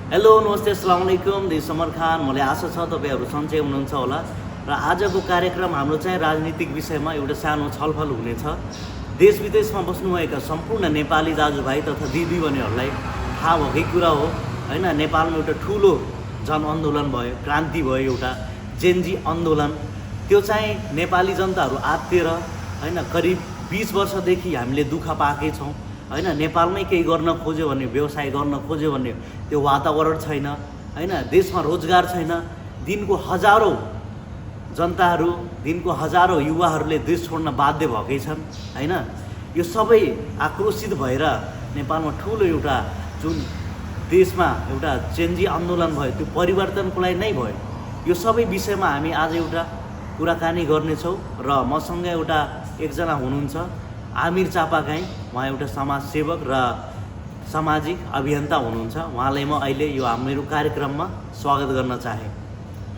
Hello नमस्ते अस्सलाम वालेकुम दिस समर खान। मलाई आशा छ तपाईँहरू सन्चै हुनुहुन्छ होला र आजको कार्यक्रम हाम्रो चाहिँ राजनीतिक विषयमा एउटा सानो छलफल हुनेछ। देश विदेशमा बस्नुभएका सम्पूर्ण नेपाली दाजुभाइ तथा दिदीबहिनीहरूलाई थाहा भएकै कुरा हो हैन। नेपालमा एउटा ठुलो जनआन्दोलन भयो, क्रान्ति भयो, एउटा जेनजी आन्दोलन। त्यो चाहिँ नेपाली जनताहरू आत्तिएर हैन करिब 20 वर्षदेखि हामीले दुःख पाएकै छौँ हैन। नेपालमै केही गर्न खोज्यो भने, व्यवसाय गर्न खोज्यो भने त्यो वातावरण छैन हैन। देशमा रोजगार छैन। दिनको हजारौँ जनताहरू, दिनको हजारौँ युवाहरूले देश छोड्न बाध्य भएकै छन् हैन। यो सबै आक्रोशित भएर नेपालमा ठुलो एउटा जुन देशमा एउटा चेन्जी आन्दोलन भयो, त्यो परिवर्तनको लागि नै भयो। यो सबै विषयमा हामी आज एउटा कुराकानी गर्नेछौँ र मसँग एउटा एकजना हुनुहुन्छ आमिर चापागाई। उहाँ एउटा समाजसेवक र सामाजिक अभियन्ता हुनुहुन्छ। उहाँलाई म अहिले यो मेरो कार्यक्रममा स्वागत गर्न चाहेँ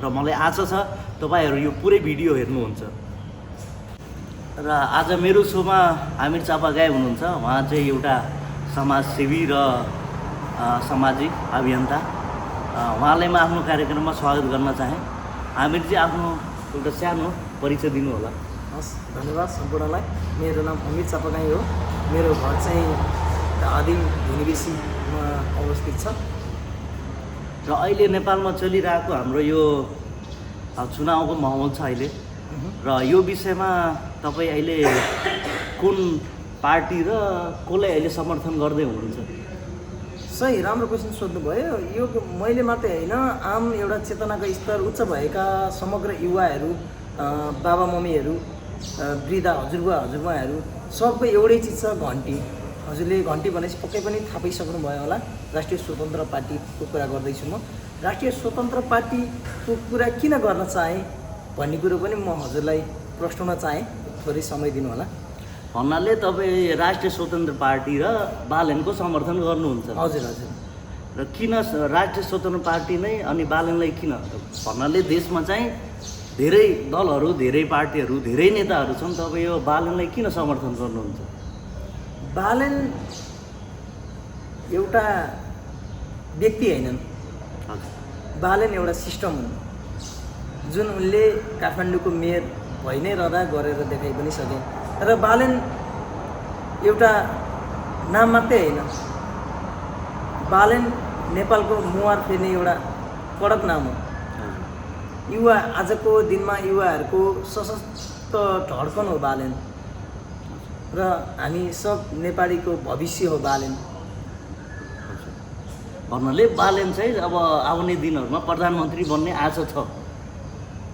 र मलाई आशा छ तपाईँहरू यो पुरै भिडियो हेर्नुहुन्छ। र आज मेरो सोमा आमिर चापागाई हुनुहुन्छ। उहाँ चाहिँ एउटा समाजसेवी र सामाजिक अभियन्ता। उहाँलाई म आफ्नो कार्यक्रममा स्वागत गर्न चाहेँ। आमिरजी, आफ्नो एउटा सानो परिचय दिनु होला। हस्, धन्यवाद सम्पूर्णलाई। मेरो नाम अमिर चापागाई हो। मेरो घर चाहिँ धादिङ भुनीबेसीमा अवस्थित छ। र अहिले नेपालमा चलिरहेको हाम्रो यो चुनावको माहौल छ अहिले, र यो विषयमा तपाईँ अहिले कुन पार्टी र कसलाई अहिले समर्थन गर्दै हुनुहुन्छ? सही, राम्रो क्वेसन सोध्नुभयो। यो मैले मात्रै होइन, आम एउटा चेतनाको स्तर उच्च भएका समग्र युवाहरू, बाबा मम्मीहरू, वृद्ध हजुरबुवा हजुरबुवाहरू सबको एउटै चिज छ, घन्टी। हजुरले घन्टी भनेपछि पक्कै पनि थाहा पाइसक्नुभयो होला। राष्ट्रिय स्वतन्त्र पार्टीको कुरा गर्दैछु म। राष्ट्रिय स्वतन्त्र पार्टीको कुरा किन गर्न चाहेँ भन्ने कुरो पनि म हजुरलाई प्रश्न चाहेँ। थोरै समय दिनु होला। भन्नाले तपाईँ राष्ट्रिय स्वतन्त्र पार्टी र बालेनको समर्थन गर्नुहुन्छ? हजुर हजुर। र किन राष्ट्रिय स्वतन्त्र पार्टी नै अनि बालेनलाई किन? भन्नाले देशमा चाहिँ धेरै दलहरू, धेरै पार्टीहरू, धेरै नेताहरू छन्। तपाईँ यो बालेनलाई किन समर्थन गर्नुहुन्छ? बालेन एउटा व्यक्ति होइनन्। बालेन एउटा सिस्टम हुन्, जुन उनले काठमाडौँको मेयर भइ नै रहँदा गरेर देखाइ पनि सके। र बालेन एउटा नाम मात्रै होइन, बालेन नेपालको मुहार फेर्ने एउटा कडक नाम हो। युवा, आजको दिनमा युवाहरूको सशक्त धड्कन हो बालेन, र हामी सब नेपालीको भविष्य हो बालेन। भन्नाले बालेन चाहिँ अब आउने दिनहरूमा प्रधानमन्त्री बन्ने आशा छ?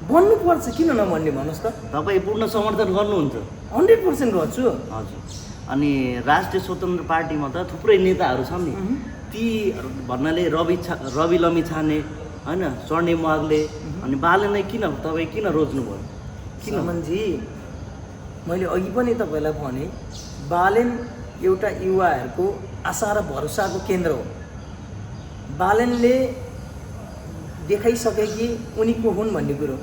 बन्नुपर्छ, किन नबन्ने भन्नुहोस् त। तपाईँ पूर्ण समर्थन गर्नुहुन्छ? 100% गर्छु। हजुर। अनि राष्ट्रिय स्वतन्त्र पार्टीमा त थुप्रै नेताहरू छन् नि, ती भन्नाले रवि लम्साने होइन, स्वर्णिम वाग्ले, अनि बालेनलाई किन तपाईँ किन रोज्नुभयो? किन? समनजी, मैले अघि पनि तपाईँलाई भने, बालेन एउटा युवाहरूको आशा र भरोसाको केन्द्र हो। बालेनले देखाइसके कि उनी को हुन् भन्ने कुरो।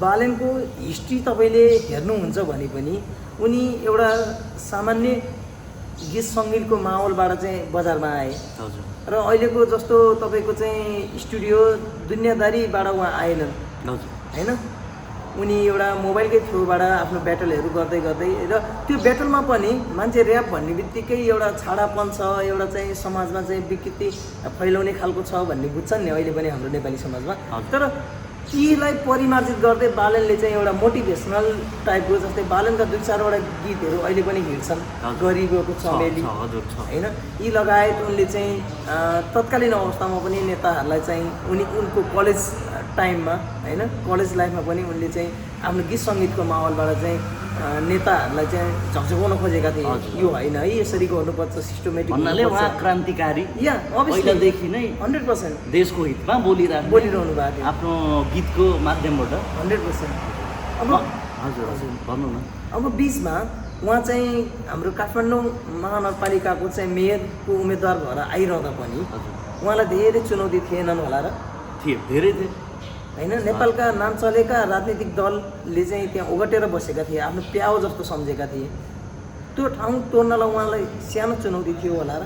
बालेनको हिस्ट्री तपाईँले हेर्नुहुन्छ भने पनि उनी एउटा सामान्य गीत सङ्गीतको माहौलबाट चाहिँ बजारमा आए। हजुर। र अहिलेको जस्तो तपाईँको चाहिँ स्टुडियो दुनियाँदारीबाट उहाँ आएनन्। हजुर। होइन, उनी एउटा मोबाइलकै थ्रुबाट आफ्नो ब्याटलहरू गर्दै गर्दै, र त्यो ब्याटलमा पनि मान्छे ऱ्याप भन्ने बित्तिकै एउटा छाडापन छ, एउटा चाहिँ समाजमा चाहिँ विकृति फैलाउने खालको छ भन्ने बुझ्छन् नि अहिले पनि हाम्रो नेपाली समाजमा। तर तीलाई परिमार्जित गर्दै बालेनले चाहिँ एउटा मोटिभेसनल टाइपको, जस्तै बालेनका 2-4वटा गीतहरू अहिले पनि हिट छन्। गरिबको चमेली होइन, यी लगायत उनले चाहिँ तत्कालीन अवस्थामा पनि नेताहरूलाई चाहिँ उनको कलेज टाइममा होइन, कलेज लाइफमा पनि उनले चाहिँ आफ्नो गीत सङ्गीतको माहौलबाट चाहिँ नेताहरूलाई चाहिँ झकझकाउन खोजेका थिए। यो होइन है, यसरी गर्नुपर्छ, सिस्टमेटिक। भन्नाले उहाँ क्रान्तिकारी, या पहिलादेखि नै 100% देशको हितमा बोलिरहनु भएको थियो आफ्नो गीतको माध्यमबाट। 100%। अब हजुर हजुर, भन्नु न। अब बिचमा उहाँ चाहिँ हाम्रो काठमाडौँ महानगरपालिकाको चाहिँ मेयरको उम्मेदवार भएर आइरहँदा पनि उहाँलाई धेरै चुनौती थिएनन् होला र? थिए, धेरै थिए होइन। नेपालका नाम चलेका राजनीतिक दलले चाहिँ त्यहाँ ओगटेर बसेका थिए, आफ्नो प्याउ जस्तो सम्झेका थिए। त्यो ठाउँ तोड्नलाई उहाँलाई सानो चुनौती थियो होला र?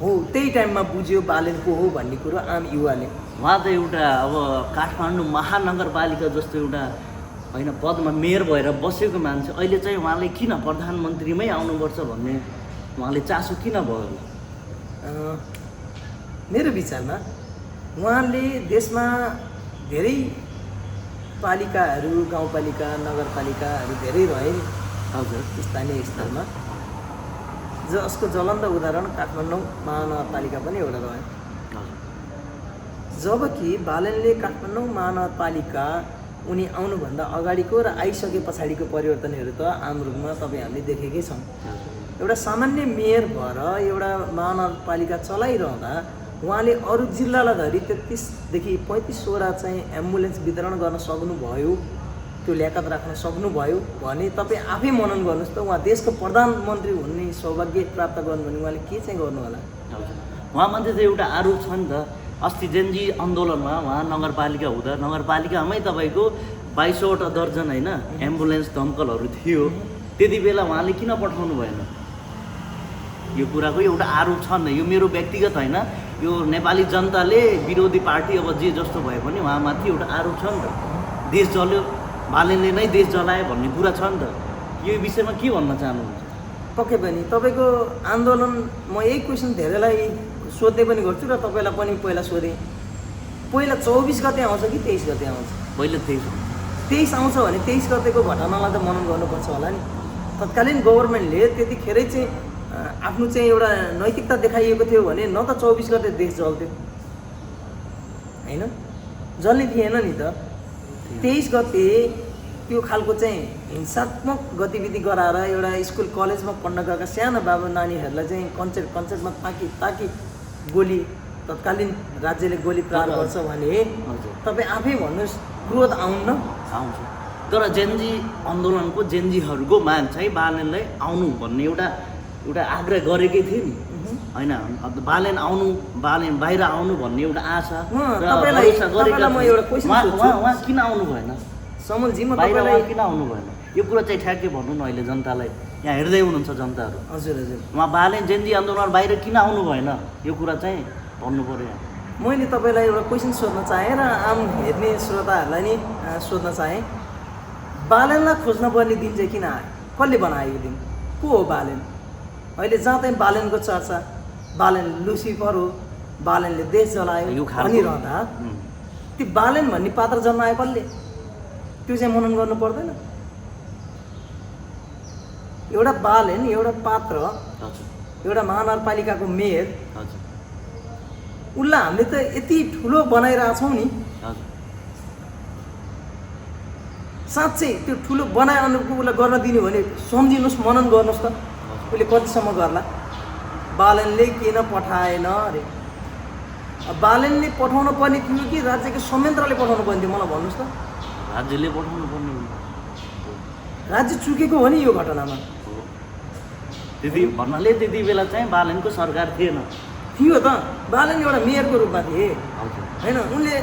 हो त्यही टाइममा बुझ्यो बालेन को हो भन्ने कुरो आम युवाले। उहाँ त एउटा अब काठमाडौँ महानगरपालिका जस्तो एउटा होइन पदमा मेयर भएर बसेको मान्छे अहिले चाहिँ उहाँले किन प्रधानमन्त्रीमै आउनुपर्छ भन्ने उहाँले चासो किन भयो? मेरो विचारमा उहाँले देशमा धेरै पालिकाहरू गाउँपालिका नगरपालिकाहरू धेरै रहे नि हजुर स्थानीय स्तरमा, जसको ज्वलन्त उदाहरण काठमाडौँ महानगरपालिका पनि एउटा रह्यो। जबकि बालनले काठमाडौँ महानगरपालिका उनी आउनुभन्दा अगाडिको र आइसके पछाडिको परिवर्तनहरू त आम रूपमा तपाईँहरूले देखेकै छौँ। एउटा सामान्य मेयर भएर एउटा महानगरपालिका चलाइरहँदा उहाँले अरू जिल्लालाई धरि 33देखि 35वटा चाहिँ एम्बुलेन्स वितरण गर्न सक्नुभयो, त्यो ल्याकत राख्न सक्नुभयो भने तपाईँ आफै मनन गर्नुहोस् त उहाँ देशको प्रधानमन्त्री हुने सौभाग्य प्राप्त गर्नु भने उहाँले के चाहिँ गर्नु होला? उहाँमाथि त एउटा आरोप छ नि त। अस्ति जेनजी आन्दोलनमा उहाँ नगरपालिका हुँदा नगरपालिकामै तपाईँको 22वटा दर्जन होइन एम्बुलेन्स दमकलहरू थियो, त्यति बेला उहाँले किन पठाउनु भएन? यो कुराको एउटा आरोप छ नि। यो मेरो व्यक्तिगत होइन, यो नेपाली जनताले विरोधी पार्टी अब जे जस्तो भए पनि उहाँमाथि एउटा आरोप छ नि त। देश जल्यो, बालेनले नै देश जलायो भन्ने कुरा छ नि त। यो विषयमा के भन्न चाहनुहुन्छ? पक्कै पनि तपाईँको आन्दोलन म यही क्वेसन धेरैलाई सोध्ने पनि गर्छु र तपाईँलाई पनि पहिला सोधेँ। पहिला 24 गते आउँछ कि 23 गते आउँछ? पहिला 23 आउँछ भने 23 गतेको घटनालाई त मनन गर्नुपर्छ होला नि। तत्कालीन गभर्मेन्टले त्यतिखेरै चाहिँ आफ्नो चाहिँ एउटा नैतिकता देखाइएको थियो भने न त 24 गते देश जल्थ्यो होइन, जल्ने थिएन नि त। 23 गते त्यो खालको चाहिँ हिंसात्मक गतिविधि गराएर एउटा स्कुल कलेजमा पढ्न गएका साना बाबु नानीहरूलाई चाहिँ कन्सर्टमा ताकि गोली तत्कालीन राज्यले गोली प्रहार गर्छ भने तपाईँ आफै भन्नुहोस् क्रोध आउन्न? आउँछ। तर जेनजी आन्दोलनको जेनजीहरूको माग चाहिँ बालेनलाई आउनु भन्ने एउटा आग्रह गरेकै थियो नि होइन। बालेन बाहिर आउनु भन्ने एउटा आशा उहाँ किन आउनु भएन? समलजी म बाहिर तपाईँलाई किन आउनु भएन यो कुरा चाहिँ ठ्याक्कै भन्नु न। अहिले जनतालाई यहाँ हेर्दै हुनुहुन्छ जनताहरू, हजुर उहाँ बालेन जेनजी आन्दोलन बाहिर किन आउनु भएन यो कुरा चाहिँ भन्नु पऱ्यो। मैले तपाईँलाई एउटा क्वेसन सोध्न चाहेँ र आम हेर्ने श्रोताहरूलाई नि सोध्न चाहेँ, बालेनलाई खोज्न पर्ने दिन चाहिँ किन आयो? कसले बनायो यो दिन? को हो बालेन? अहिले जहाँ चाहिँ बालेनको चर्चा, बालेन लुसिफर हो, बालेनले देश जलायो भनिरहँदा ती बालेन भन्ने पात्र जन्मायो कसले? त्यो चाहिँ मनन गर्नु पर्दैन? एउटा बालेन एउटा पात्र, एउटा महानगरपालिकाको मेयर, उसलाई हामीले त यति ठुलो बनाइरहेछौँ नि, साँच्चै त्यो ठुलो बनाए अनुरूपको उसलाई गर्न दिनु भने सम्झिनुहोस्, मनन गर्नुहोस् त उसले कतिसम्म गर्ला? बालेनले किन पठाएन अरे? बालेनले पठाउनु पर्ने थियो कि राज्यको संयन्त्रले पठाउनु पर्ने थियो? मलाई भन्नुहोस् त। राज्यले पठाउनु पर्ने हो। राज्य चुकेको हो नि यो घटनामा। त्यति भन्नाले त्यति बेला चाहिँ बालेनको सरकार थिएन। थियो त, बालेन एउटा मेयरको रूपमा थिए होइन। उनले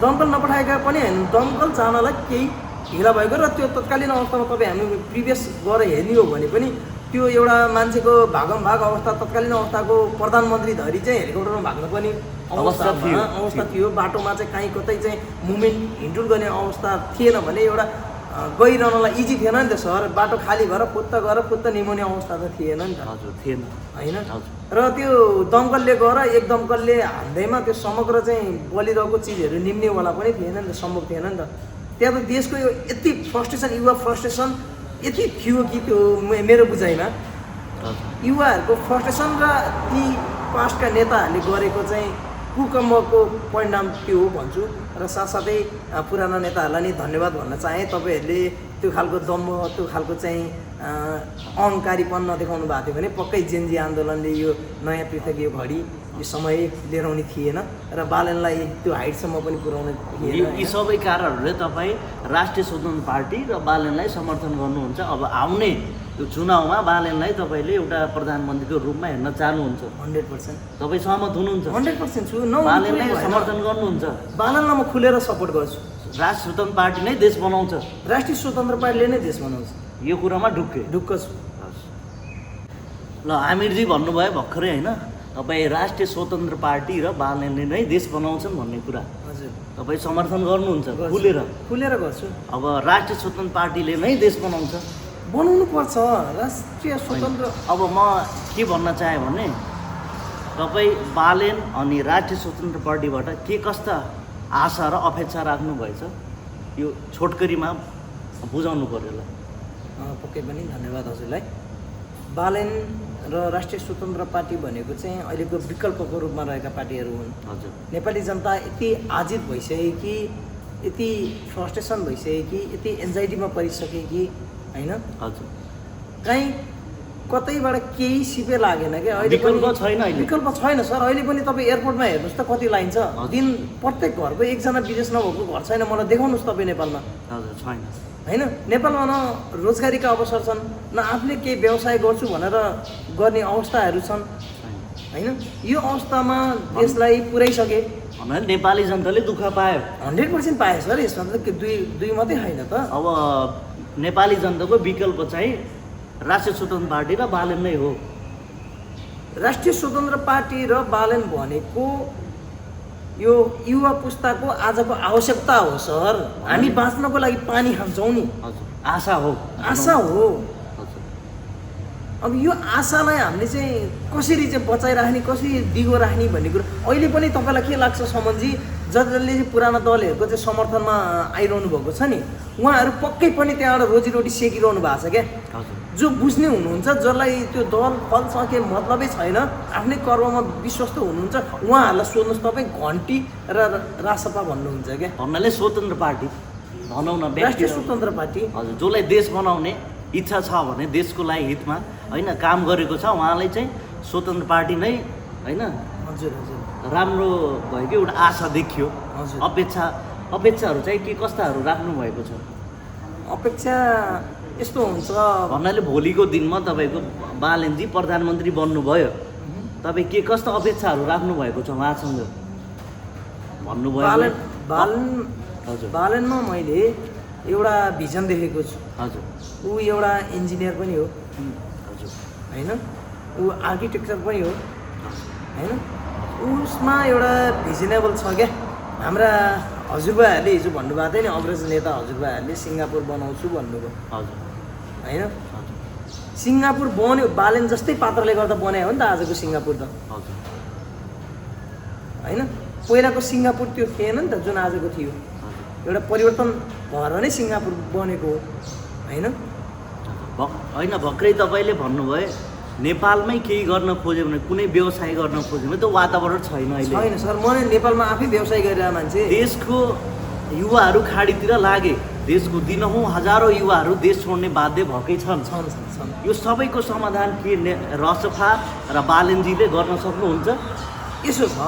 दमकल नपठाएका पनि होइन, दमकल जानलाई केही ढिला भएको र त्यो तत्कालीन अवस्थामा तपाईँ हामी प्रिभियस गएर हेर्ने हो भने पनि त्यो एउटा मान्छेको भागमभाग अवस्था, तत्कालीन अवस्थाको प्रधानमन्त्री धरि चाहिँ हेलिकप्टरमा भाग्नु पनि अवस्था थियो। बाटोमा चाहिँ कहीँ कतै चाहिँ मुभमेन्ट हिँडुल गर्ने अवस्था थिएन भने एउटा गइरहनलाई इजी थिएन नि त सर। बाटो खाली भएर फुत्त निमाउने अवस्था त थिएन नि त। हजुर थिएन होइन। र त्यो दमकलले गएर एक दमकलले हान्दैमा त्यो समग्र चाहिँ बलिरहेको चिजहरू निम्नेवाला पनि थिएन नि त, सम्भव थिएन नि त। त्यहाँ त देशको यो यति फ्रस्ट्रेसन, युवा फ्रस्ट्रेसन यति थियो कि त्यो मेरो बुझाइमा युवाहरूको फ्रस्ट्रेसन र ती पास्टका नेताहरूले गरेको चाहिँ कुकर्मको परिणाम त्यो हो भन्छु। र साथसाथै पुराना नेताहरूलाई नि धन्यवाद भन्न चाहेँ। तपाईँहरूले त्यो खालको दम्भ, त्यो खालको चाहिँ अहङ्कारीपन नदेखाउनु भएको थियो भने पक्कै जेनजी आन्दोलनले यो नयाँ पृथक यो घडी यो समय लिएर आउने थिएन र बालेनलाई त्यो हाइटसम्म पनि पुर्याउने थिएन। यी सबै कारणहरूले तपाईँ राष्ट्रिय स्वतन्त्र पार्टी र बालेनलाई समर्थन गर्नुहुन्छ। अब आउने त्यो चुनावमा बालेनलाई तपाईँले एउटा प्रधानमन्त्रीको रूपमा हेर्न चाहनुहुन्छ? 100% तपाईँ सहमत हुनुहुन्छ? 100% छु। बालेनलाई समर्थन गर्नुहुन्छ? बालेनलाई म खुलेर सपोर्ट गर्छु। राष्ट्रिय स्वतन्त्र पार्टी नै देश बनाउँछ? राष्ट्रिय स्वतन्त्र पार्टीले नै देश बनाउँछ, यो कुरामा ढुक्क छु। ल आमिरजी भन्नुभयो भर्खरै होइन, तपाईँ राष्ट्रिय स्वतन्त्र पार्टी र बालनले नै देश बनाउँछन् भन्ने कुरा हजुर तपाईँ समर्थन गर्नुहुन्छ गर्छु। खुलेर गर्छु। अब राष्ट्रिय स्वतन्त्र पार्टीले नै देश बनाउँछ बनाउनु पर्छ राष्ट्रिय स्वतन्त्र। अब म के भन्न चाहेँ भने तपाईँ बालेन अनि राष्ट्रिय स्वतन्त्र पार्टीबाट के कस्ता आशा र अपेक्षा राख्नुभएछ यो छोटकरीमा बुझाउनु पर्यो होला। पक्कै पनि धन्यवाद हजुरलाई। बालेन र राष्ट्रिय स्वतन्त्र पार्टी भनेको चाहिँ अहिलेको विकल्पको रूपमा रहेका पार्टीहरू हुन्। हजुर नेपाली जनता यति आजित भइसक्यो कि, यति फ्रस्ट्रेसन भइसक्यो कि, यति एन्जाइटीमा परिसक्यो कि होइन, हजुर कहीँ कतैबाट केही सिपे लागेन क्या। अहिले विकल्प छैन अहिले। विकल्प छैन सर। अहिले पनि तपाईँ एयरपोर्टमा हेर्नुहोस् त कति लाइन छ। दिन प्रत्येक घरको एकजना विदेश नभएको घर छैन। मलाई देखाउनुहोस् तपाईँ नेपालमा। हजुर छैन होइन, नेपालमा न रोजगारीका अवसर छन्, न आफूले केही व्यवसाय गर्छु भनेर गर्ने अवस्थाहरू छन् होइन। यो अवस्थामा देशलाई पुर्याइसके भन्नाले नेपाली जनताले दुःख पायो। 100% पाए सर। यसमा त दुई मात्रै होइन त। अब नेपाली जनताको विकल्प चाहिँ राष्ट्रिय स्वतन्त्र पार्टी र बालेन नै हो। राष्ट्रिय स्वतन्त्र पार्टी र बालेन भनेको यो युवा पुस्ताको आजको आवश्यकता हो सर। हामी बाँच्नको लागि पानी खान्छौँ नि। हजुर आशा हो। आशा हो। हजुर अब यो आशालाई हामीले चाहिँ कसरी चाहिँ बचाइराख्ने, कसरी दिगो राख्ने भन्ने कुरो अहिले पनि तपाईँलाई के लाग्छ समनजी, जसले चाहिँ पुराना दलहरूको चाहिँ समर्थनमा आइरहनु भएको छ नि, उहाँहरू पक्कै पनि त्यहाँबाट रोजीरोटी सेकिरहनु भएको छ क्या। हजुर जो बुझ्ने हुनुहुन्छ, जसलाई त्यो दल फल्छ के मतलबै छैन, आफ्नै कर्ममा विश्वस्त हुनुहुन्छ, उहाँहरूलाई सोध्नुहोस् तपाईँ घन्टी र रासपा भन्नुहुन्छ क्या। भन्नाले स्वतन्त्र पार्टी भनौँ न, राष्ट्रिय स्वतन्त्र पार्टी। हजुर जसलाई देश बनाउने इच्छा छ भने, देशको लागि हितमा होइन काम गरेको छ, उहाँलाई चाहिँ स्वतन्त्र पार्टी नै होइन हजुर हजुर राम्रो भएको एउटा आशा देखियो। हजुर। अपेक्षाहरू चाहिँ के कस्ताहरू राख्नु भएको छ? अपेक्षा यस्तो हुन्छ भन्नाले भोलिको दिनमा तपाईँको बालेनजी प्रधानमन्त्री बन्नुभयो, तपाईँ के कस्ता अपेक्षाहरू राख्नु भएको छ उहाँसँग भन्नुभयो? हजुर बालेनमा मैले एउटा भिजन देखेको छु। हजुर ऊ एउटा इन्जिनियर पनि हो हजुर होइन, ऊ आर्किटेक्चर पनि हो होइन। उसमा एउटा भिजनेबल छ क्या। हाम्रा हजुरबाहरूले हिजो भन्नुभएको थियो नि, अग्रज नेता हजुरबाहरूले सिङ्गापुर बनाउँछु भन्नुभयो हजुर होइन। सिङ्गापुर बन्यो, बालेन जस्तै पात्रले गर्दा बनायो हो नि त आजको सिङ्गापुर त हजुर होइन। पहिलाको सिङ्गापुर त्यो थिएन नि त जुन आजको थियो। एउटा परिवर्तन भएर नै सिङ्गापुर बनेको हो होइन। होइन भर्खरै तपाईँले भन्नुभयो नेपालमै केही गर्न खोज्यो भने, कुनै व्यवसाय गर्न खोज्यो भने त्यो वातावरण छैन अहिले। छैन सर। म नेपालमा आफै व्यवसाय गरिरहेको मान्छे। देशको युवाहरू खाडीतिर लागे, देशको दिनहुँ हजारौँ युवाहरू देश छोड्ने बाध्य भएकै छन्। यो सबैको समाधान के रासपा र बालेनजीले गर्न सक्नुहुन्छ? यसो छ,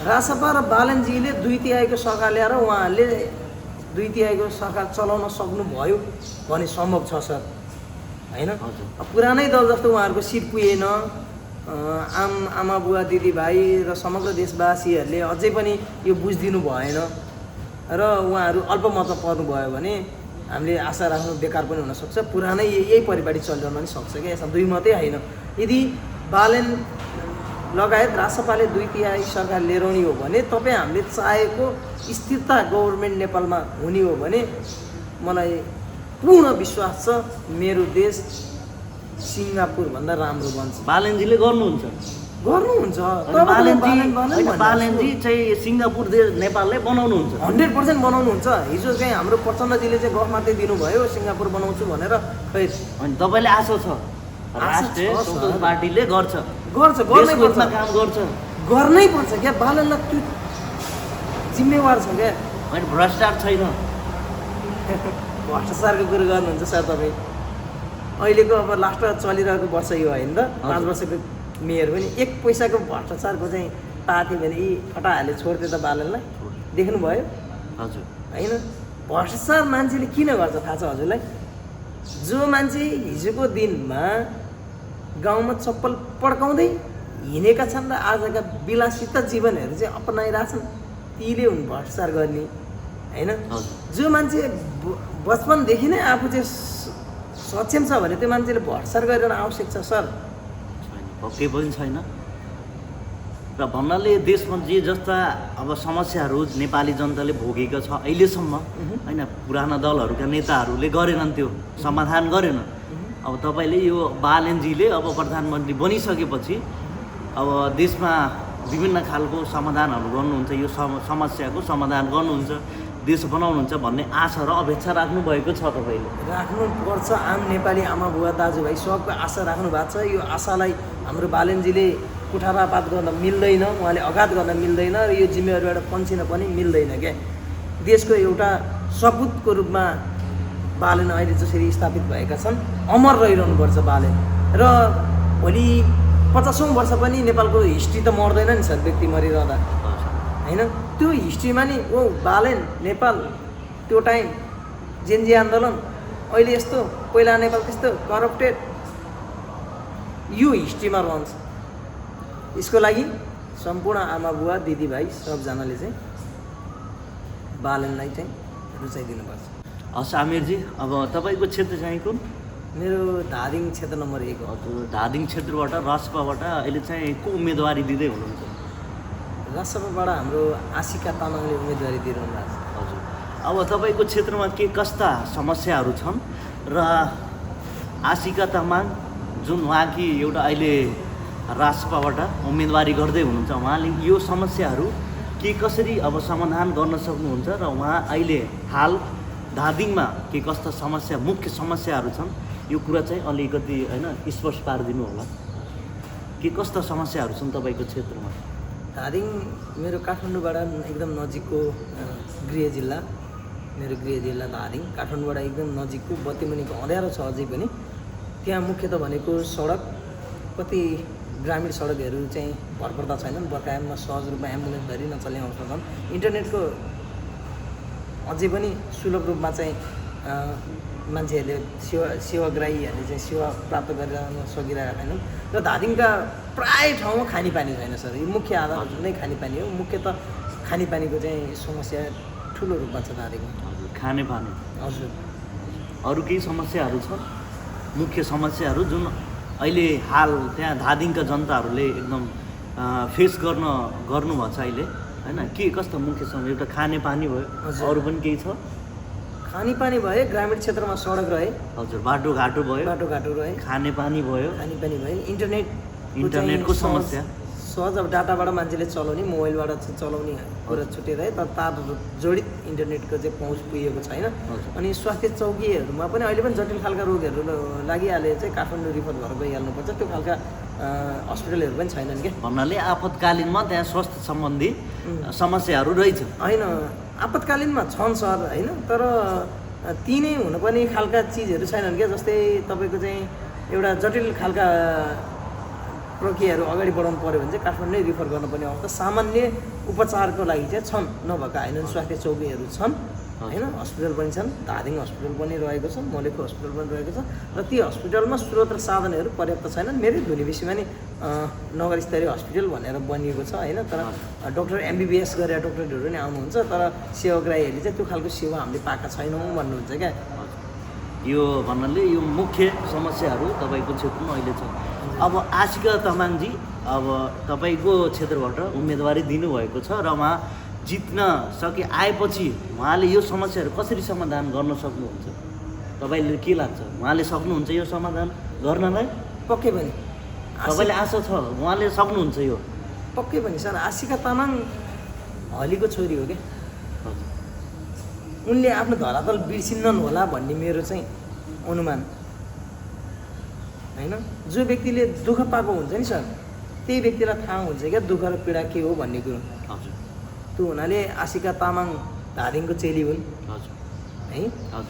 रासपा र बालेनजीले 2/3 सरकार ल्याएर उहाँहरूले 2/3 सरकार चलाउन सक्नुभयो भने सम्भव छ सर होइन। पुरानै दल जस्तो उहाँहरूको सिट पुगेन। आमा बुवा दिदीभाइ र समग्र देशवासीहरूले अझै पनि यो बुझिदिनु भएन र उहाँहरू अल्पमतमा पर्नुभयो भने हामीले आशा राख्नु बेकार पनि हुनसक्छ। पुरानै यही परिपाटी चलिरहन पनि सक्छ क्या। यसमा दुई मात्रै होइन। यदि बालेन लगायत रासपाले 2/3 सरकार लिएर आउने हो भने, तपाईँ हामीले चाहेको स्थिरता गभर्मेन्ट नेपालमा हुने हो भने, मलाई पूर्ण विश्वास छ मेरो देश सिङ्गापुरभन्दा राम्रो बन्छ। बालेनजीले गर्नुहुन्छ? गर्नुहुन्छ। बालेनजी चाहिँ सिङ्गापुर देश नेपाललाई बनाउनुहुन्छ? 100% बनाउनुहुन्छ। हिजो चाहिँ हाम्रो प्रचण्डजीले चाहिँ गफ मात्रै दिनुभयो सिङ्गापुर बनाउँछु भनेर। खै अनि तपाईँले आशा छ राष्ट्रिय स्वतन्त्र पार्टीले गर्छ? गर्नै पर्छ, काम गर्छ, गर्नै पर्छ क्या। बालेनलाई त्यो जिम्मेवार छ क्या। होइन भ्रष्टाचार छैन। भ्रष्टाचारको कुरो गर्नुहुन्छ सर तपाईँ। अहिलेको अब लास्ट चलिरहेको वर्ष यो होइन त, 5 वर्षको मेयर पनि 1 पैसाको भ्रष्टाचारको चाहिँ पाथ्यो भने यी फटाहाले छोड्थ्यो त बालेनलाई। देख्नुभयो हजुर होइन। भ्रष्टाचार मान्छेले किन गर्छ थाहा छ हजुरलाई? जो मान्छे हिजोको दिनमा गाउँमा चप्पल पड्काउँदै हिँडेका छन् र आजका विलासित जीवनहरू चाहिँ अपनाइरहेछन्, तीले हुन् भ्रष्टाचार गर्ने होइन। जो मान्छे बचपनदेखि नै आफू चाहिँ सक्षम छ भने त्यो मान्छेले भ्रष्टाचार गरेर आवश्यक छ सर? पक्कै पनि छैन। र भन्नाले देशमा जे जस्ता अब समस्याहरू नेपाली जनताले भोगेको छ अहिलेसम्म होइन, पुराना दलहरूका नेताहरूले गरेनन्, त्यो समाधान गरेन। अब तपाईँले यो बालेनजीले अब प्रधानमन्त्री बनिसकेपछि अब देशमा विभिन्न खालको समाधानहरू गर्नुहुन्छ, यो समस्याको समाधान गर्नुहुन्छ, देश बनाउनुहुन्छ भन्ने आशा र अपेक्षा राख्नुभएको छ तपाईँले? राख्नुपर्छ। आम नेपाली आमा बुवा दाजुभाइ सबको आशा राख्नु भएको छ। यो आशालाई हाम्रो बालेनजीले कुठारापात गर्न मिल्दैन, उहाँले आघात गर्न मिल्दैन र यो जिम्मेवारीबाट पन्चिन पनि मिल्दैन क्या। देशको एउटा सपुतको रूपमा बालेन अहिले जसरी स्थापित भएका छन्, अमर रहिरहनुपर्छ बालेन। र भोलि 50औँ वर्ष पनि नेपालको हिस्ट्री त मर्दैन नि सर, व्यक्ति मरिरहँदा होइन। त्यो हिस्ट्रीमा नि ओ बालेन नेपाल त्यो टाइम जेनजी आन्दोलन, अहिले यस्तो, पहिला नेपाल त्यस्तो करप्टेड, यो हिस्ट्रीमा रहन्छ। यसको लागि सम्पूर्ण आमा बुवा दिदीभाइ सबजनाले चाहिँ बालेनलाई चाहिँ रुचाइदिनुपर्छ। हस् आमिरजी, अब तपाईँको क्षेत्र चाहिँ कुन? मेरो धादिङ क्षेत्र नम्बर 1 हो। हजुर, धादिङ क्षेत्रबाट रासपाबाट अहिले चाहिँ को उम्मेदवारी दिँदै हुनुहुन्छ? रासपाबाट हाम्रो आशिका तामाङले उम्मेदवारी दिइरहनु भएको छ। हजुर, अब तपाईँको क्षेत्रमा के कस्ता समस्याहरू छन् र आशिका तामाङ जुन उहाँकी एउटा अहिले रासपाबाट उम्मेदवारी गर्दै हुनुहुन्छ, उहाँले यो समस्याहरू के कसरी अब समाधान गर्न सक्नुहुन्छ र उहाँ अहिले हाल धादिङमा के कस्ता समस्या, मुख्य समस्याहरू छन्, यो कुरा चाहिँ अलिकति होइन स्पष्ट पारिदिनु होला। के कस्ता समस्याहरू छन् तपाईँको क्षेत्रमा? धादिङ मेरो काठमाडौँबाट एकदम नजिकको गृह जिल्ला, मेरो गृह जिल्ला धादिङ काठमाडौँबाट एकदम नजिकको, बत्तीमुनिको अँध्यारो छ अझै पनि। त्यहाँ मुख्यतः भनेको सडक, कति ग्रामीण सडकहरू चाहिँ भरपर्दा छैनन्, बर्खायाममा सहज रूपमा एम्बुलेन्स धरि नचल्ने अवस्था छन्। इन्टरनेटको अझै पनि सुलभ रूपमा चाहिँ मान्छेहरूले सेवाग्राहीहरूले चाहिँ सेवा प्राप्त गरिरहन सकिरहेका छैनन्। र धादिङका प्राय ठाउँमा खानेपानी छैन सर, यो मुख्य आधार नै खानेपानी हो। मुख्यतः खानेपानीको चाहिँ समस्या ठुलो रूपमा छ धादिङमा। हजुर, खानेपानी। हजुर, अरू केही समस्याहरू छन्, मुख्य समस्याहरू जुन अहिले हाल त्यहाँ धादिङका जनताहरूले एकदम फेस गर्नुभएको छ अहिले होइन? के कस्तो मुख्य समस्या? एउटा खानेपानी भयो, अरू पनि केही छ? खानेपानी भए, ग्रामीण क्षेत्रमा सडक रहे, हजुर, बाटोघाटो भयो, बाटोघाटो रहे, खानेपानी भयो, खानेपानी भए, इन्टरनेटको समस्या सहज। अब डाटाबाट मान्छेले चलाउने, मोबाइलबाट चाहिँ चलाउने कुरा छुटेर तर तार जडित इन्टरनेटको चाहिँ पहुँच पुगेको छैन। अनि स्वास्थ्य चौकीहरूमा पनि अहिले पनि जटिल खालका रोगहरू लागिहाले चाहिँ काठमाडौँ रिफर भएर गइहाल्नुपर्छ, त्यो खालका हस्पिटलहरू पनि छैनन् क्या। भन्नाले आपतकालीनमा त्यहाँ स्वास्थ्य सम्बन्धी समस्याहरू रहेछ होइन? आपतकालीनमा छन् सर होइन, तर ती नै हुनुपर्ने खालका चिजहरू छैनन् क्या। जस्तै तपाईँको चाहिँ एउटा जटिल खालका प्रक्रियाहरू अगाडि बढाउनु पऱ्यो भने चाहिँ काठमाडौँ नै रिफर गर्नुपर्ने अवस्था। सामान्य उपचारको लागि चाहिँ छन्, नभएका होइनन्। स्वास्थ्य चौकीहरू छन् होइन, हस्पिटल पनि छन्, धादिङ हस्पिटल पनि रहेको छ, मलेखु हस्पिटल पनि रहेको छ। र ती हस्पिटलमा स्रोत र साधनहरू पर्याप्त छैनन्। मेरै धुलीबेसीमा नि नगर स्तरीय हस्पिटल भनेर बनिएको छ होइन, तर डक्टर MBBS गरेर डक्टरहरू पनि आउनुहुन्छ, तर सेवाग्राहीहरूले चाहिँ त्यो खालको सेवा हामीले पाएका छैनौँ भन्नुहुन्छ क्या। यो भन्नाले यो मुख्य समस्याहरू तपाईँको क्षेत्रमा अहिले छ। अब आशिका तामाङजी, अब तपाईँको क्षेत्रबाट उम्मेदवारी दिनुभएको छ र उहाँ जित्न आएपछि उहाँले यो समस्याहरू कसरी समाधान गर्न सक्नुहुन्छ? तपाईँले के लाग्छ, उहाँले सक्नुहुन्छ यो समाधान गर्नलाई? पक्कै पनि तपाईँले आशा छ उहाँले सक्नुहुन्छ यो? पक्कै पनि सर। आशिका तामाङ हलीको छोरी हो क्या। उनले आफ्नो धरातल बिर्सिन्नन् होला भन्ने मेरो चाहिँ अनुमान होइन। जो व्यक्तिले दुःख पाएको हुन्छ नि सर, त्यही व्यक्तिलाई थाहा हुन्छ क्या दुःख र पीडा के हो भन्ने कुरो। हजुर, त्यो हुनाले आशिका तामाङ धादिङको चेली हुन् है।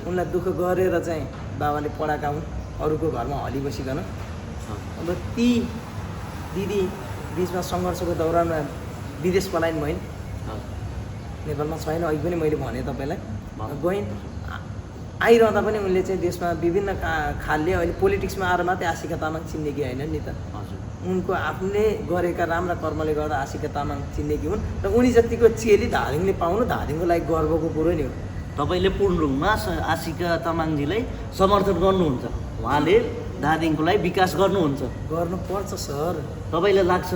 उनलाई दुःख गरेर चाहिँ बाबाले पढाएका हुन्, अरूको घरमा हली बसिकन। अब ती दिदी बिचमा सङ्घर्षको दौरानमा विदेश पलायन भइन्, नेपालमा छैन। अघि पनि मैले भने तपाईँलाई, गइन्। आइरहँदा पनि उनले चाहिँ देशमा विभिन्न खालले अहिले पोलिटिक्समा आएर मात्रै आशिका तामाङ चिन्नेकी होइन नि त। उनको आफ्नै गरेका राम्रा कर्मले गर्दा आशिका तामाङ चिन्नेकी हुन् र उनी जतिको चेली धादिङले पाउनु धादिङको लागि गर्वको कुरो नि हो। तपाईँले पूर्ण रूपमा आशिका तामाङजीलाई समर्थन गर्नुहुन्छ, उहाँले धादिङको लागि विकास गर्नुहुन्छ? गर्नुपर्छ सर। तपाईँलाई लाग्छ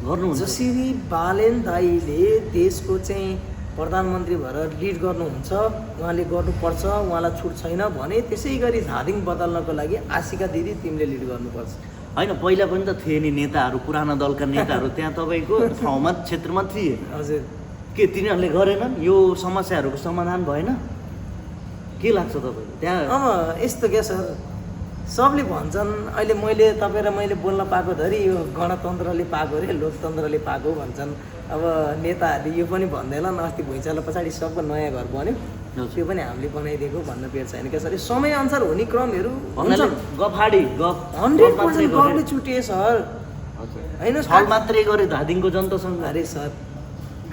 गर्नुहुन्छ जसरी बालेन दाईले देशको चाहिँ प्रधानमन्त्री भएर लिड गर्नुहुन्छ, उहाँले गर्नुपर्छ, उहाँलाई छुट छैन भने त्यसै गरी धादिङ बदल्नको लागि आशिका दिदी तिमीले लिड गर्नुपर्छ। होइन, पहिला पनि त थिए नि नेताहरू, पुराना दलका नेताहरू त्यहाँ तपाईँको ठाउँमा क्षेत्रमा थिए। हजुर, के तिनीहरूले गरेनन्? यो समस्याहरूको समाधान भएन? के लाग्छ तपाईँको त्यहाँ? अब यस्तो क्या सर, सबले भन्छन् अहिले तपाईँ र मैले बोल्न पाएको धरि यो गणतन्त्रले पाएको रे, लोकतन्त्रले पाएको भन्छन्। अब नेताहरूले यो पनि भन्दैनन्, अस्ति भुइँचालो पछाडि सबको नयाँ घर बन्यो, त्यो पनि हामीले बनाइदिएको भन्न पेर छैन क्या सर। समयअनुसार हुने क्रमहरू भन्नाले गफाडी 100% गफले छुटिए सर, होइन छल मात्रै गरे धादिङको जनतासँग। अरे सर,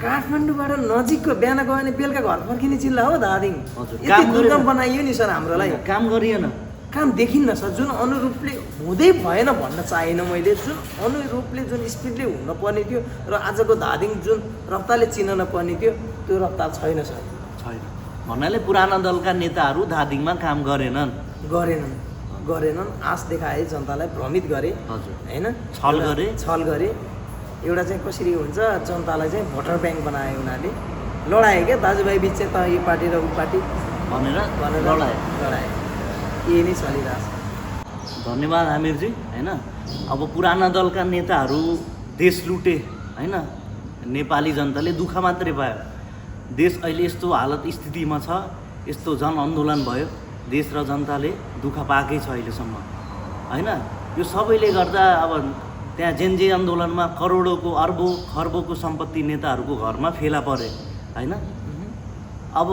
काठमाडौँबाट नजिकको बिहान गयो भने बेलुका घर फर्किने जिल्ला हो धादिङ। यति दुर्गम बनाइयो नि सर हामीलाई, काम गरिएन, काम देखिन्न सर। जुन अनुरूपले हुँदै भएन भन्न चाहेन मैले, जुन अनुरूपले जुन स्पिडले हुन पर्ने थियो र आजको धादिङ जुन रफ्तारले चिन्न पर्ने थियो त्यो रफ्तार छैन सर। छैन भन्नाले पुराना दलका नेताहरू धादिङमा काम गरेनन्, आश देखाए, जनतालाई भ्रमित गरे, हजुर होइन, छल गरे। एउटा चाहिँ कसरी हुन्छ, जनतालाई चाहिँ भोटर ब्याङ्क बनाए उनीहरूले, लडाए क्या दाजुभाइ बिच चाहिँ त यो पार्टी र ऊ पार्टी भनेर लडाए। यही नै चलिरहेछ। धन्यवाद आमिरजी। होइन, अब पुराना दलका नेताहरू देश लुटे, होइन, नेपाली जनताले दुःख मात्रै पायो। देश अहिले यस्तो हालत स्थितिमा छ, यस्तो जनआन्दोलन भयो, देश र जनताले दुःख पाएकै छ अहिलेसम्म, होइन। यो सबैले गर्दा अब त्यहाँ जेनजे आन्दोलनमा करोडौँको अर्बौँ खर्बौँको सम्पत्ति नेताहरूको घरमा फेला परे, होइन। अब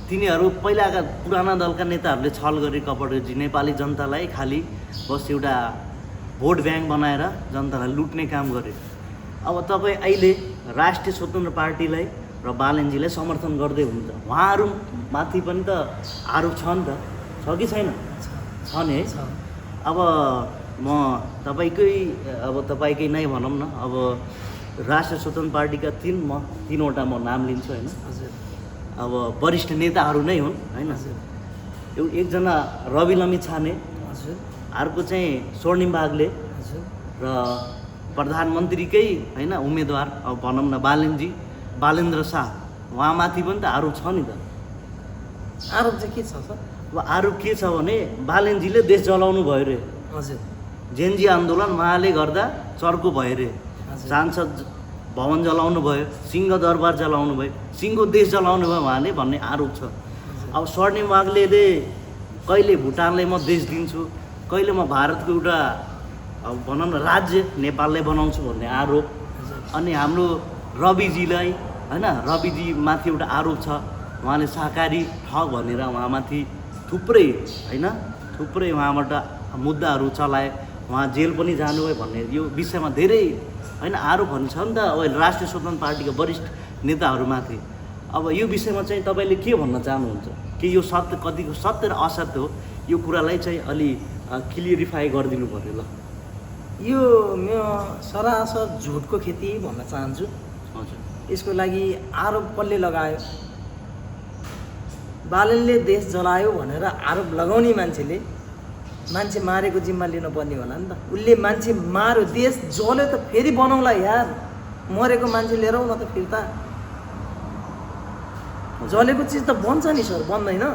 तिनीहरू पहिलाका पुराना दलका नेताहरूले छल गरे, कपट गरे, नेपाली जनतालाई खालि बस एउटा भोट ब्याङ्क बनाएर जनतालाई लुट्ने काम गरे। अब तपाईँ अहिले राष्ट्रिय स्वतन्त्र पार्टीलाई र बालेनजीलाई समर्थन गर्दै हुन्छ, उहाँहरूमाथि पनि त आरोप छ नि त, छ कि छैन? छ नि है। अब म तपाईँकै नै भनौँ न, अब राष्ट्रिय स्वतन्त्र पार्टीका तीनवटा म नाम लिन्छु, होइन। अब वरिष्ठ नेताहरू नै हुन्, होइन। एकजना रवि लम्बी छाने, अर्को चाहिँ स्वर्णिम बागले र प्रधानमन्त्रीकै, होइन, उम्मेदवार अब भनौँ न बालेन्द्र शाह, उहाँमाथि पनि त आरोप छ नि त। आरोप चाहिँ के छ सर? अब आरोप के छ भने बालेनजीले देश जलाउनु भयो रे, हजुर, जेनजी आन्दोलन उहाँले गर्दा चर्को भयो रे, सांसद भवन जलाउनु भयो, सिंह दरबार जलाउनु भयो, सिंहको देश जलाउनु भयो उहाँले भन्ने आरोप छ। अब स्वर्णिम बागले कहिले भुटानलाई म देश दिन्छु, कहिले म भारतको एउटा अब भनौँ न राज्य नेपाललाई बनाउँछु भन्ने आरोप। अनि हाम्रो रविजीलाई, होइन, रविजीमाथि एउटा आरोप छ, उहाँले सहकारी ठग भनेर उहाँमाथि थुप्रै उहाँबाट मुद्दाहरू चलाए, उहाँ जेल पनि जानुभयो भन्ने यो विषयमा धेरै, होइन, आरोपहरू छ नि त अब राष्ट्रिय स्वतन्त्र पार्टीका वरिष्ठ नेताहरूमाथि। अब यो विषयमा चाहिँ तपाईँले के भन्न चाहनुहुन्छ? कि यो सत्य कतिको सत्य र असत्य हो, यो कुरालाई चाहिँ अलि क्लियरिफाई गरिदिनु पऱ्यो। ल, यो म सरासर झुटको खेती भन्न चाहन्छु। हजुर, यसको लागि आरोप कसले लगायो? बालेनले देश जलायो भनेर आरोप लगाउने मान्छे मारेको जिम्मा लिनुपर्ने होला नि त। उसले मान्छे मार्यो, देश जल्यो त फेरि बनाउला यार, मरेको मान्छे लिएर न त फिर्ता। जलेको चिज त बन्छ नि सर, बन्दैन।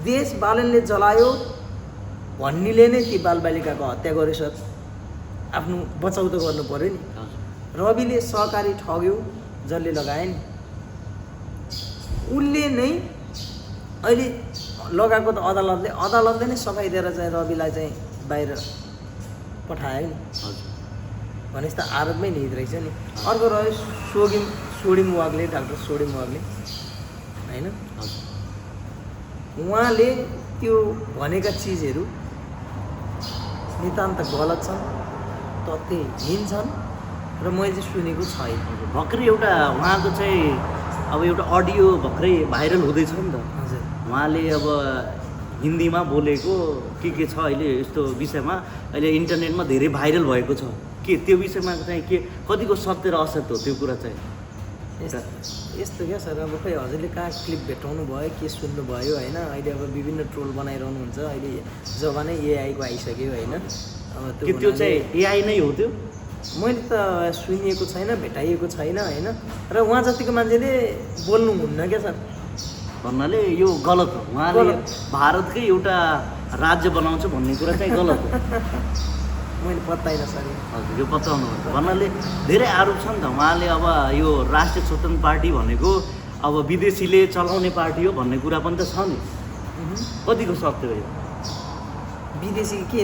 देश बालेनले जलायो भन्नेले नै ती बालबालिकाको हत्या गर्यो सर, आफ्नो बचाउ त गर्नु पर्यो नि। रविले सहकारी ठग्यो, जसले लगाए नि, उसले नै अहिले लगाएको त अदालतले नै सघाइदिएर चाहिँ रविलाई चाहिँ बाहिर पठायो नि। भनेपछि त आरोपमै निहित रहेछ नि। अर्को रह्यो सोडिम वाग्ले, डाक्टर सोडिम वाग्ले, होइन, उहाँले त्यो भनेका चिजहरू नितान्त गलत छन्, तथ्यहीन छन् र मैले चाहिँ सुनेको छैन। भर्खरै एउटा उहाँको चाहिँ अब एउटा अडियो भर्खरै भाइरल हुँदैछ नि त। हजुर, उहाँले अब हिन्दीमा बोलेको के छ अहिले यस्तो विषयमा अहिले इन्टरनेटमा धेरै भाइरल भएको छ। के त्यो विषयमा चाहिँ के कतिको सत्य र असत्य हो त्यो कुरा चाहिँ? यस्तो क्या सर, अब खै हजुरले कहाँ क्लिप भेटाउनु भयो, के सुन्नुभयो, होइन। अहिले अब विभिन्न ट्रोल बनाइरहनुहुन्छ, अहिले जमानै एआईको आइसक्यो, होइन। अब त्यो चाहिँ एआई नै हो त्यो? मैले त सुनिएको छैन, भेटाइएको छैन होइन। र उहाँ जतिको मान्छेले बोल्नुहुन्न क्या सर। भन्नाले यो गलत हो, उहाँले भारतकै एउटा राज्य बनाउँछ भन्ने कुरा चाहिँ गलत हो। मैले पत्ताइनँ सर। हजुर, यो पत्याउनु भन्नाले धेरै आरोप छ नि त। उहाँले अब यो राष्ट्रिय स्वतन्त्र पार्टी भनेको अब विदेशीले चलाउने पार्टी हो भन्ने कुरा पनि त छ नि, कतिको सत्य हो यो? विदेशी के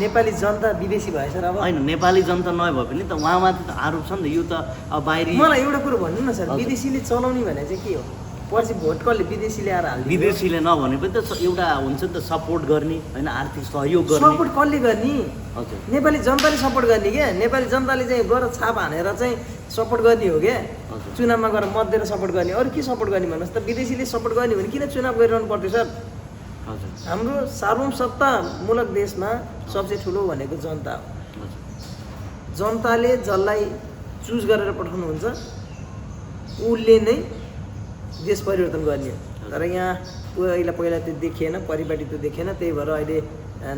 नेपाली जनता विदेशी भएछ र अब? होइन, नेपाली जनता नभए पनि त उहाँमाथि त आरोप छ नि त। यो त अब बाहिरी मलाई एउटा कुरो भन्नु न सर, विदेशीले चलाउने भने चाहिँ के हो? पछि भोट कसले विदेशीले आएर हाल्दिन्छ? विदेशीले नभने पनि त एउटा हुन्छ नि त सपोर्ट गर्ने होइन, आर्थिक सहयोग गर्ने। सपोर्ट कसले गर्ने? हजुर, नेपाली जनताले सपोर्ट गर्ने क्या। नेपाली जनताले चाहिँ गएर छाप हानेर चाहिँ सपोर्ट गर्ने हो क्या। हजुर। चुनावमा गएर मत दिएर सपोर्ट गर्ने। अरू के सपोर्ट गर्ने भन्नुहोस् त? विदेशीले सपोर्ट गर्ने भने किन चुनाव गरिरहनु पर्थ्यो सर? हजुर, हाम्रो सार्वभौमसत्तामूलक देशमा सबसे ठुलो भनेको जनता हो। हजुर, जनताले जसलाई चुज गरेर पठाउनुहुन्छ उसले नै देश परिवर्तन गर्ने हो। तर यहाँ पहिला त्यो देखिएन, परिपाटी त्यो देखिएन। त्यही भएर अहिले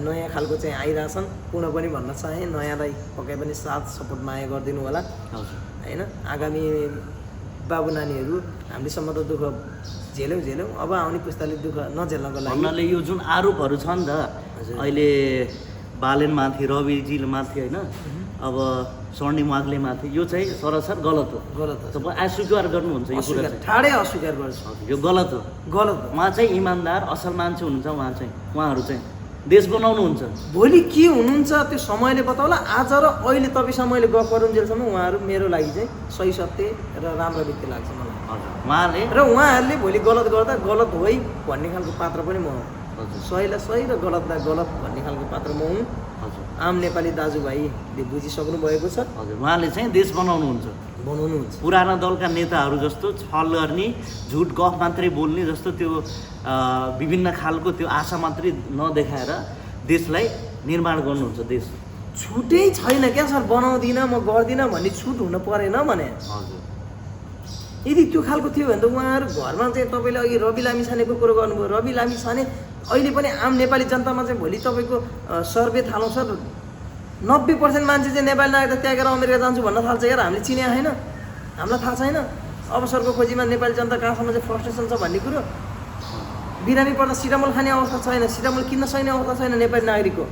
नयाँ खालको चाहिँ आइरहेछन्। पुनः पनि भन्न चाहेँ, नयाँलाई पक्कै पनि साथ सपोर्ट माया गरिदिनु होला हजुर। होइन। आगामी बाबु नानीहरू हामीसम्म त दुःख झेल्यौँ, अब आउने पुस्ताले दुःख नझेल्नको लागि। भन्नाले यो जुन आरोपहरू छ नि त हजुर। अहिले बालेनमाथि, रविजीमाथि होइन, अब स्वर्णिम वाग्लेमाथि, यो चाहिँ सरासर गलत हो। गलत हो। तपाईँ अस्वीकार गर्नुहुन्छ यो कुरा चाहिँ? ठाडै अस्वीकार गर्छु। हजुर, यो गलत हो। गलत हो। उहाँ चाहिँ इमान्दार असल मान्छे हुनुहुन्छ। उहाँहरू चाहिँ देश बनाउनुहुन्छ। भोलि के हुनुहुन्छ त्यो समयले बताउला। आज र अहिले तपाईँसँग मैले गफ गरुन्जेलसम्म उहाँहरू मेरो लागि चाहिँ सही सत्य र राम्रो व्यक्ति लाग्छ मलाई। हजुर, उहाँले र उहाँहरूले भोलि गलत गर्दा गलत हो है भन्ने खालको पात्र पनि म हुँ। हजुर, सहीलाई सही र गलतलाई गलत भन्ने खालको पात्र म हुँ। हजुर, आम नेपाली दाजुभाइले बुझिसक्नु भएको छ, हजुर। उहाँले चाहिँ देश बनाउनुहुन्छ। बनाउनुहुन्छ। पुराना दलका नेताहरू जस्तो छल गर्ने, झुट गफ मात्रै बोल्ने जस्तो त्यो विभिन्न खालको त्यो आशा मात्रै नदेखाएर देशलाई निर्माण गर्नुहुन्छ। देश छुटै छैन क्या सर। बनाउँदिनँ, म गर्दिनँ भन्ने छुट हुन परेन भने। हजुर, यदि त्यो खालको थियो भने त उहाँहरू घरमा चाहिँ तपाईँले अघि रवि लामिछानेको कुरो गर्नुभयो। रवि लामिछाने अहिले पनि आम नेपाली जनतामा चाहिँ भोलि तपाईँको सर्वे थालौँ सर, 90% मान्छे चाहिँ नेपाली नागरिकता त्यागेर अमेरिका जान्छु भन्न थाल्छ। यार हामीले चिने होइन, हामीलाई थाहा छैन अवसरको खोजीमा नेपाली जनता कहाँसम्म चाहिँ फ्रस्ट्रेसन छ भन्ने कुरो। बिरामी पर्दा सिटामोल खाने अवस्था छैन, सिटामोल किन्न सक्ने अवस्था छैन नेपाली नागरिकको।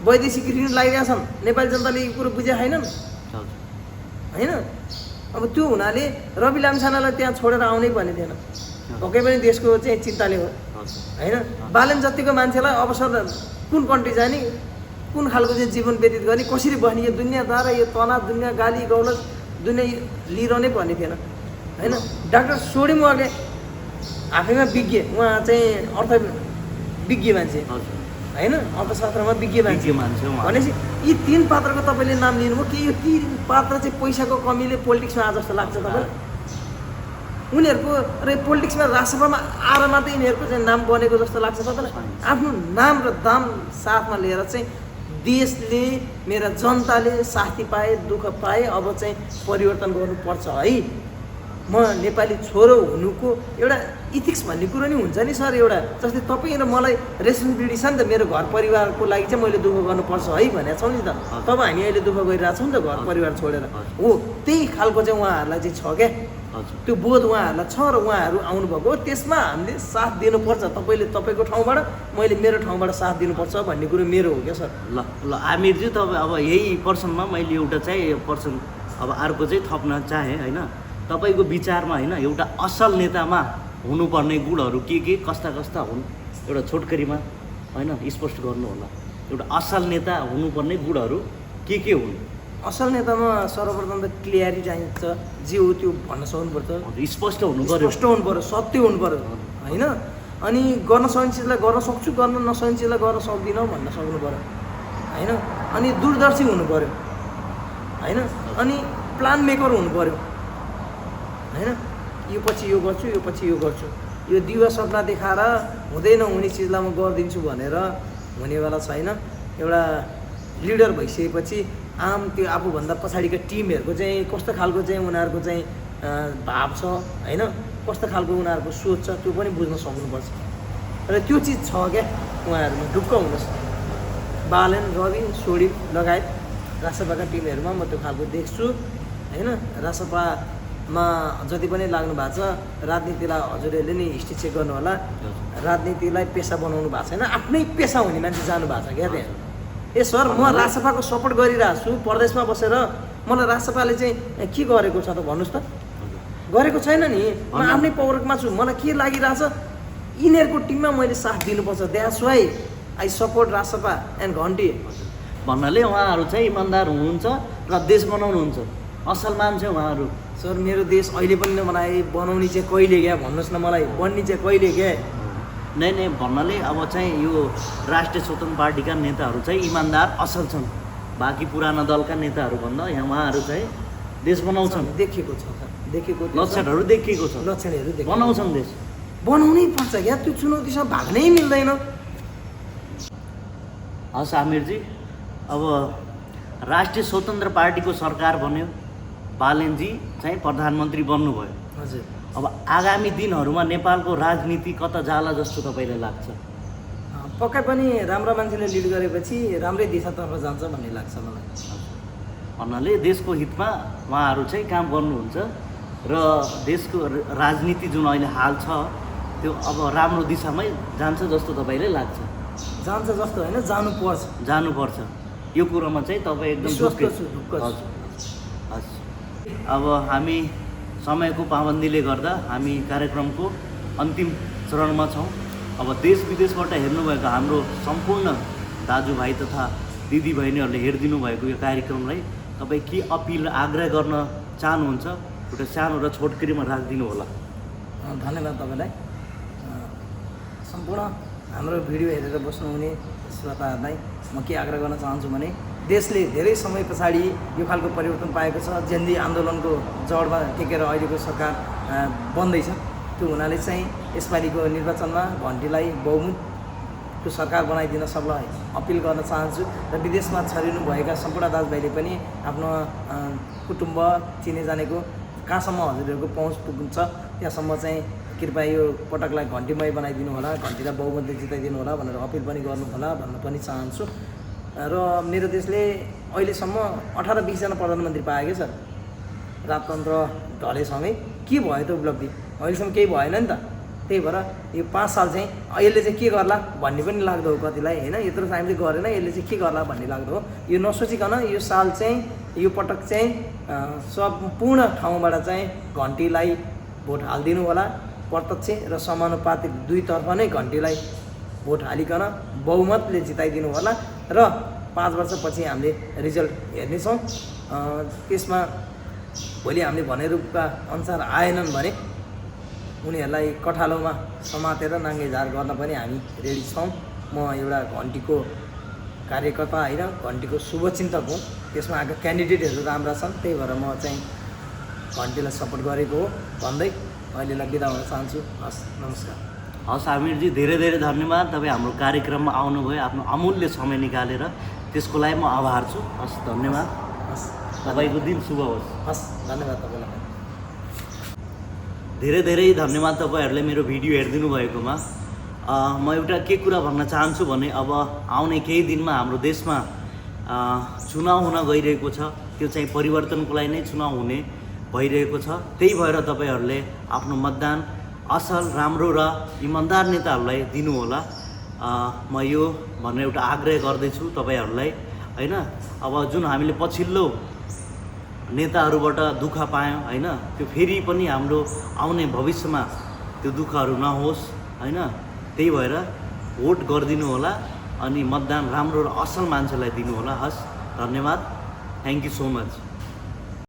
वैदेशिक ऋण लागिरहेछन्, नेपाली जनताले यो कुरो बुझे छैनन् होइन। अब त्यो हुनाले रवि लामिछानेलाई त्यहाँ छोडेर आउनै पर्ने थिएन। पक्कै पनि देशको चाहिँ चिन्ताले हो होइन। बालेन जतिको मान्छेलाई अवसर कुन कन्ट्री जाने, कुन खालको चाहिँ जीवन व्यतीत गर्ने, कसरी बस्ने, यो दुनियाँदार यो तनाव, दुनियाँ गाली गौलत दुनियाँ लिइरहनै पर्ने थिएन होइन। डाक्टर स्वर्णिम वाग्ले आफैमा विज्ञ, उहाँ चाहिँ विज्ञ मान्छे होइन, अर्थशास्त्रमा विज्ञ मान्छे भनेपछि यी 3 पात्रको तपाईँले नाम लिनुभयो कि यो 3 पात्र चाहिँ पैसाको कमीले पोलिटिक्समा आए जस्तो लाग्छ तपाईँलाई? उनीहरूको र पोलिटिक्समा राष्ट्रसभामा आएर मात्रै यिनीहरूको चाहिँ नाम बनेको जस्तो लाग्छ तपाईँलाई? आफ्नो नाम र दाम साथमा लिएर चाहिँ देशले, मेरा जनताले शान्ति पाए, दुःख पाए, अब चाहिँ परिवर्तन गर्नुपर्छ है। म नेपाली छोरो हुनुको एउटा इथिक्स भन्ने कुरो नि हुन्छ नि सर। एउटा जस्तै तपाईँ र मलाई रेस्पोन्सिबिलिटी छ नि त, मेरो घर परिवारको लागि चाहिँ मैले दुःख गर्नुपर्छ है भनेको छौँ नि त। तब हामी अहिले दुःख गरिरहेको छौँ नि त घर परिवार छोडेर। हो, त्यही खालको चाहिँ उहाँहरूलाई चाहिँ छ क्या, त्यो बोध उहाँहरूलाई छ र उहाँहरू आउनुभएको हो। त्यसमा हामीले साथ दिनुपर्छ। तपाईँले तपाईँको ठाउँबाट, मैले मेरो ठाउँबाट साथ दिनुपर्छ भन्ने कुरो मेरो हो क्या सर। ल आमिरजी, तपाईँ अब यही पर्सनमा मैले एउटा चाहिँ पर्सन अब अर्को चाहिँ थप्न चाहेँ होइन। तपाईँको विचारमा होइन, एउटा असल नेतामा हुनुपर्ने गुणहरू के कस्ता हुन्, एउटा छोटकरीमा होइन स्पष्ट गर्नु होला। एउटा असल नेता हुनुपर्ने गुणहरू के हुन्? असल नेतामा सर्वप्रथम त क्लियरिटी चाहिन्छ, जे हो त्यो भन्न सक्नुपर्छ, स्पष्ट हुनु पर्यो, सत्य हुनु पर्यो होइन। अनि गर्न सक्ने चिजलाई गर्न सक्छु, गर्न नसक्ने चिजलाई गर्न सक्दिनँ भन्न सक्नु पर्यो होइन। अनि दूरदर्शी हुनु पर्यो होइन। अनि प्लान मेकर हुनु पर्यो होइन। यो पछि यो गर्छु, यो पछि यो गर्छु, यो दिवा सपना देखाएर हुँदै नहुने चिजलाई म गरिदिन्छु भनेर हुनेवाला छैन। एउटा लिडर भइसकेपछि आम त्यो आफूभन्दा पछाडिका टिमहरूको चाहिँ कस्तो खालको चाहिँ उनीहरूको चाहिँ भाव छ होइन, कस्तो खालको उनीहरूको सोच छ त्यो पनि बुझ्न सक्नुपर्छ। र त्यो चिज छ क्या उहाँहरूमा, ढुक्क हुनुहोस्। बालेन, रवि, स्वर्णिम लगायत रासपाका टिमहरूमा म त्यो खालको देख्छु होइन। रासपामा जति पनि लाग्नु भएको छ राजनीतिलाई हजुरहरूले नि हिस्ट्री चेक गर्नु होला। राजनीतिलाई पेसा बनाउनु भएको छैन, आफ्नै पेसा हुने मान्छे जानु भएको छ क्या त्यहाँ। ए सर म रासपाको सपोर्ट गरिरहेको छु परदेशमा बसेर, मलाई रासपाले चाहिँ के गरेको छ त भन्नुहोस् त? गरेको छैन नि। म आफ्नै पौरखमा छु, मलाई के लागिरहेछ यिनीहरूको टिममा मैले साथ दिनुपर्छ। That's why I support Rasapa and घन्टी भन्नाले उहाँहरू चाहिँ इमान्दार हुनुहुन्छ र देश बनाउनुहुन्छ, असल मान्छे उहाँहरू। सर मेरो देश अहिले पनि नबनाए, बनाउने चाहिँ कहिले क्या भन्नुहोस् न मलाई, बन्ने चाहिँ कहिले क्या? नै भन्नाले अब चाहिँ यो राष्ट्रिय स्वतन्त्र पार्टीका नेताहरू चाहिँ इमान्दार असल छन्, बाँकी पुराना दलका नेताहरूभन्दा यहाँ उहाँहरू चाहिँ देश बनाउँछन्। देखिएको छ, देखेको लक्षणहरू देखिएको छ, लक्षणहरू बनाउँछन् देश। बनाउनै पर्छ क्या, त्यो चुनौतीसँग भाग्नै मिल्दैन। हस् आमिरजी, अब राष्ट्रिय स्वतन्त्र पार्टीको सरकार बन्यो, बालेनजी चाहिँ प्रधानमन्त्री बन्नुभयो। हजुर, अब आगामी दिनहरूमा नेपालको राजनीति कता जाला जस्तो तपाईँलाई लाग्छ? पक्कै पनि राम्रो मान्छेले लिड गरेपछि राम्रै दिशातर्फ जान्छ भन्ने लाग्छ मलाई। भन्नाले देशको हितमा उहाँहरू चाहिँ काम गर्नुहुन्छ र देशको राजनीति जुन अहिले हाल छ त्यो अब राम्रो दिशामै जान्छ जस्तो तपाईँलाई लाग्छ? जान्छ जस्तो होइन, जानुपर्छ। यो कुरोमा चाहिँ तपाईँ एकदम ढुक्क छु। हस्, अब हामी समयको पाबन्दीले गर्दा हामी कार्यक्रमको अन्तिम चरणमा छौँ। अब देश विदेशबाट हेर्नुभएको हाम्रो सम्पूर्ण दाजुभाइ तथा दिदीबहिनीहरूले हेरिदिनु भएको यो कार्यक्रमलाई तपाईँ के अपिल आग्रह गर्न चाहनुहुन्छ? एउटा सानो र छोटकरीमा राखिदिनु होला। धन्यवाद तपाईँलाई। सम्पूर्ण हाम्रो भिडियो हेरेर बस्नुहुने श्रोताहरूलाई म के आग्रह गर्न चाहन्छु भने देशले धेरै समय पछाडि यो खालको परिवर्तन पाएको छ। जेन्जी आन्दोलनको जडमा टेकेर अहिलेको सरकार बन्दैछ। त्यो हुनाले चाहिँ यसपालिको निर्वाचनमा घन्टीलाई बहुमतको सरकार बनाइदिन सबलाई अपिल गर्न चाहन्छु। र विदेशमा छरिनुभएका सम्पूर्ण दाजुभाइले पनि आफ्नो कुटुम्ब चिने जानेको कहाँसम्म हजुरहरूको पहुँच पुग्छ त्यहाँसम्म चाहिँ कृपया यो पटकलाई घन्टीमय बनाइदिनु होला, घन्टीलाई बहुमतले जिताइदिनु होला भनेर अपिल पनि गर्नु होला भन्न पनि चाहन्छु। र मेरो देशले अहिलेसम्म 18-20 जना प्रधानमन्त्री पायो क्या सर। राजतन्त्र ढलेसँगै के भयो त उपलब्धि? अहिलेसम्म केही भएन नि त। त्यही भएर यो 5 साल चाहिँ यसले चाहिँ के गर्ला भन्ने पनि लाग्दो हो कतिलाई होइन। यत्रो टाइम चाहिँ गरेन, यसले चाहिँ के गर्ला भन्ने लाग्दो हो। यो नसोचिकन यो साल चाहिँ यो पटक चाहिँ सम्पूर्ण ठाउँबाट चाहिँ घन्टीलाई भोट हालिदिनु होला। प्रत्यक्ष र समानुपातिक दुईतर्फ नै घन्टीलाई भोट हालिकन बहुमतले जिताइदिनु होला र 5 वर्षपछि हामीले रिजल्ट हेर्नेछौँ। त्यसमा भोलि हामीले भने रूपका अनुसार आएनन् भने उनीहरूलाई कठालोमा समातेर नाङ्गे झार गर्न पनि हामी रेडी छौँ। म एउटा घन्टीको कार्यकर्ता होइन, घन्टीको शुभचिन्तक हुँ। त्यसमा आएका क्यान्डिडेटहरू राम्रा छन्, त्यही भएर म चाहिँ घन्टीलाई सपोर्ट गरेको हो भन्दै अहिलेलाई बिदा हुन चाहन्छु। हस्, नमस्कार। हस् आमिरजी, धेरै धेरै धन्यवाद। तपाईँ हाम्रो कार्यक्रममा आउनुभयो, आफ्नो अमूल्य समय निकालेर, त्यसको लागि म आभार छु। हस्, धन्यवाद। हस्, तपाईँको दिन शुभ होस्। हस्, धन्यवाद तपाईँलाई। धेरै धेरै धन्यवाद तपाईँहरूले मेरो भिडियो हेरिदिनु भएकोमा। म एउटा के कुरा भन्न चाहन्छु भने अब आउने केही दिनमा हाम्रो देशमा चुनाव हुन गइरहेको छ। त्यो चाहिँ परिवर्तनको लागि नै चुनाव हुने भइरहेको छ। त्यही भएर तपाईँहरूले आफ्नो मतदान असल, राम्रो र इमान्दार नेताहरूलाई दिनुहोला। म यो भनेर एउटा आग्रह गर्दैछु तपाईँहरूलाई होइन। अब जुन हामीले पछिल्लो नेताहरूबाट दुःख पायौँ होइन, त्यो फेरि पनि हाम्रो आउने भविष्यमा त्यो दुःखहरू नहोस् होइन। त्यही भएर भोट गरिदिनु होला अनि मतदान राम्रो र असल मान्छेलाई दिनुहोला। हस्, धन्यवाद। Thank you so much.